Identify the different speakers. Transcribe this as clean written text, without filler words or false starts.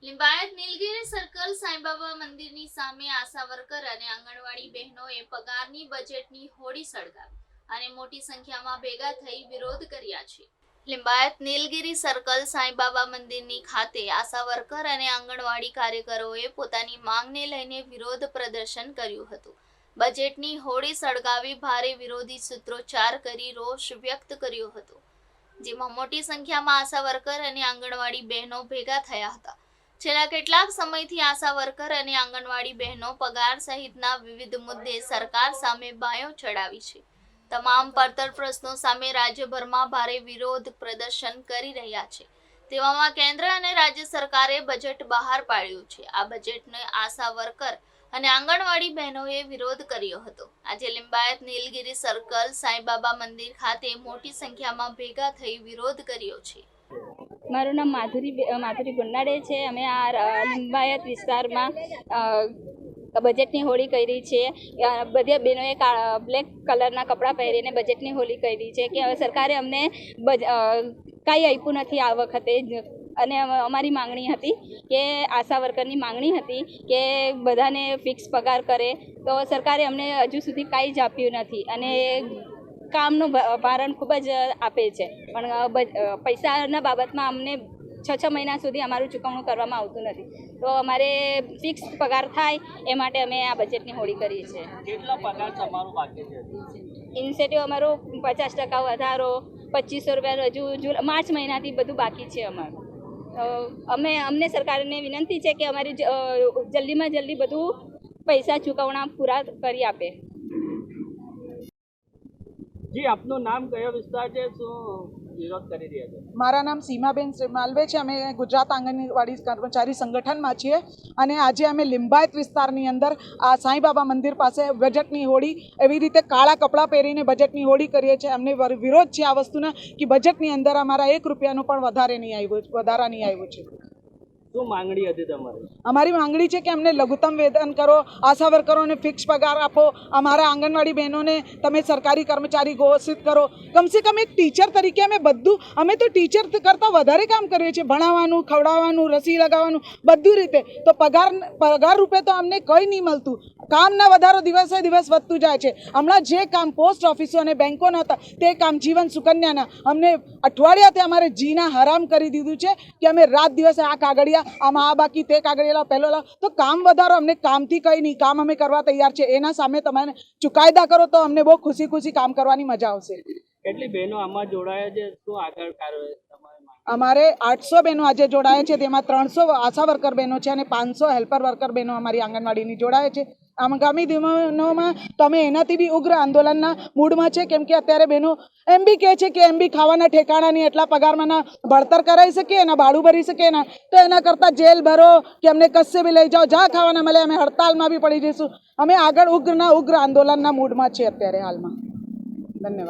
Speaker 1: લિંબાયત નીલગિરી circle Saibaba મંદિરની સામે આશા worker અને આંગણવાડી બહેનોએ પગારની બજેટની હોડી સળગાવી અને મોટી સંખ્યામાં ભેગા થઈ વિરોધ કર્યા છે। લિંબાયત નીલગિરી સર્કલ સાંઈબાબા મંદિરની ખાતે આશા વર્કર અને આંગણવાડી કાર્યકરોએ પોતાની માંગને લઈને વિરોધ પ્રદર્શન કર્યું હતું। બજેટની હોડી સળગાવી ભારે વિરોધી સૂત્રોચ્ચાર કરી રોષ વ્યક્ત કર્યો હતો, જેમાં મોટી સંખ્યામાં આશા વર્કર અને આંગણવાડી બહેનો ભેગા થયા હતા। છેલ્લા કેટલાક સમયથી આશા વર્કર અને આંગણવાડી બહેનો પગાર સહિતના વિવિધ મુદ્દે સરકાર સામે બાયો ચડાવી છે। તમામ પડતર પ્રશ્નો સામે રાજ્યભરમાં ભારે વિરોધ પ્રદર્શન કરી રહ્યા છે। તેવામાં કેન્દ્ર અને રાજ્ય સરકારે બજેટ બહાર પાડ્યું છે। આ બજેટને આશા વર્કર અને આંગણવાડી બહેનોએ વિરોધ કર્યો હતો। આજે લિંબાયત નીલગિરી સર્કલ સાંઈબાબા મંદિર ખાતે મોટી સંખ્યામાં ભેગા થઈ વિરોધ કર્યો છે।
Speaker 2: મારું નામ માધુરી ગુન્નાડે છે। અમે આ લિંબાયત વિસ્તારમાં બજેટની હોળી કરી છે। બધી બહેનોએ બ્લેક કલરના કપડાં પહેરીને બજેટની હોળી કરી છે કે હવે સરકારે અમને કાંઈ આપ્યું નથી આ વખતે અને અમારી માંગણી હતી કે આશા વર્કરની માંગણી હતી કે બધાને ફિક્સ પગાર કરે, તો સરકારે અમને હજુ સુધી કાંઈ જ આપ્યું નથી અને કામનું ભારણ ખૂબ જ આપે છે, પણ પૈસાના બાબતમાં અમને 6 મહિના સુધી અમારું ચૂકવણું કરવામાં આવતું નથી। તો અમારે ફિક્સ પગાર થાય એ માટે અમે આ બજેટની હોળી કરીએ છીએ।
Speaker 3: કેટલા પગાર તમારો બાકી છે?
Speaker 2: ઇન્સેન્ટિવ અમારો 50% વધારો, 2500 રૂપિયા હજુ માર્ચ મહિનાથી બધું બાકી છે અમારું। અમને સરકારને વિનંતી છે કે અમારી જલ્દીમાં જલ્દી બધું પૈસા ચૂકવણા પૂરા કરી આપે।
Speaker 3: જી, આપનું નામ, કયો વિસ્તાર છે, શું વિરોધ કરી રહ્યા છો?
Speaker 4: મારા નામ સીમાબેન માલવે છે। અમે ગુજરાત આંગણવાડી કર્મચારી સંગઠનમાં છીએ અને આજે અમે લિંબાયત વિસ્તારની અંદર આ સાંઈબાબા મંદિર પાસે બજેટની હોળી એવી રીતે કાળા કપડાં પહેરીને બજેટની હોળી કરીએ છીએ। અમને વિરોધ છે આ વસ્તુના કે બજેટની અંદર અમારા 1 રૂપિયાનું પણ વધારા નહીં આવ્યું છે।
Speaker 3: શું માંગણી હતી તમારી?
Speaker 4: અમારી માંગણી છે કે અમને લઘુત્તમ વેતન કરો, આશા વર્કરોને ફિક્સ પગાર આપો, અમારા આંગણવાડી બહેનોને તમે સરકારી કર્મચારી ઘોષિત કરો। કમસે કમ એક ટીચર તરીકે અમે તો ટીચર કરતાં વધારે કામ કરીએ છીએ, ભણાવવાનું, ખવડાવવાનું, રસી લગાવવાનું, બધું રીતે। તો પગાર રૂપે તો અમને કંઈ નહીં મળતું। કામના વધારો દિવસે દિવસ વધતું જાય છે। હમણાં જે કામ પોસ્ટ ઓફિસો અને બેંકોના હતા તે કામ જીવન સુકન્યાના અમને અઠવાડિયાથી અમારે જીના હરામ કરી દીધું છે કે અમે રાત દિવસે આ કાગળિયા, આમાં આ બાકી, તે કાગળિયા પહેલો લાવ, તો કામ વધારો, અમને કામથી કંઈ નહીં, કામ અમે કરવા તૈયાર છે। એના સામે તમે ચુકાયદા કરો તો અમને બહુ ખુશી કામ કરવાની મજા આવશે।
Speaker 3: કેટલી બહેનો આમાં જોડાયા છે? શું આગળ કાર્યવાહી?
Speaker 4: અમારે 800 બહેનો આજે જોડાયા છે, તેમાં 300 આશા વર્કર બહેનો છે અને 500 હેલ્પર વર્કર બહેનો અમારી આંગણવાડીની જોડાયા છે। આગામી દિનોમાં તો અમે એનાથી બી ઉગ્ર આંદોલનના મૂડમાં છે, કેમ કે અત્યારે બહેનો એમ બી કહે છે કે એમ બી ખાવાના ઠેકાણાની એટલા પગારમાં ના ભણતર કરાવી શકીએ, એના ભાડું ભરી શકીએ ના, તો એના કરતાં જેલ ભરો કે અમને કશે બી લઈ જાઓ, જ્યાં ખાવાના મળે અમે હડતાલમાં બી પડી જઈશું। અમે આગળ ઉગ્ર આંદોલનના મૂડમાં છીએ અત્યારે હાલમાં। ધન્યવાદ।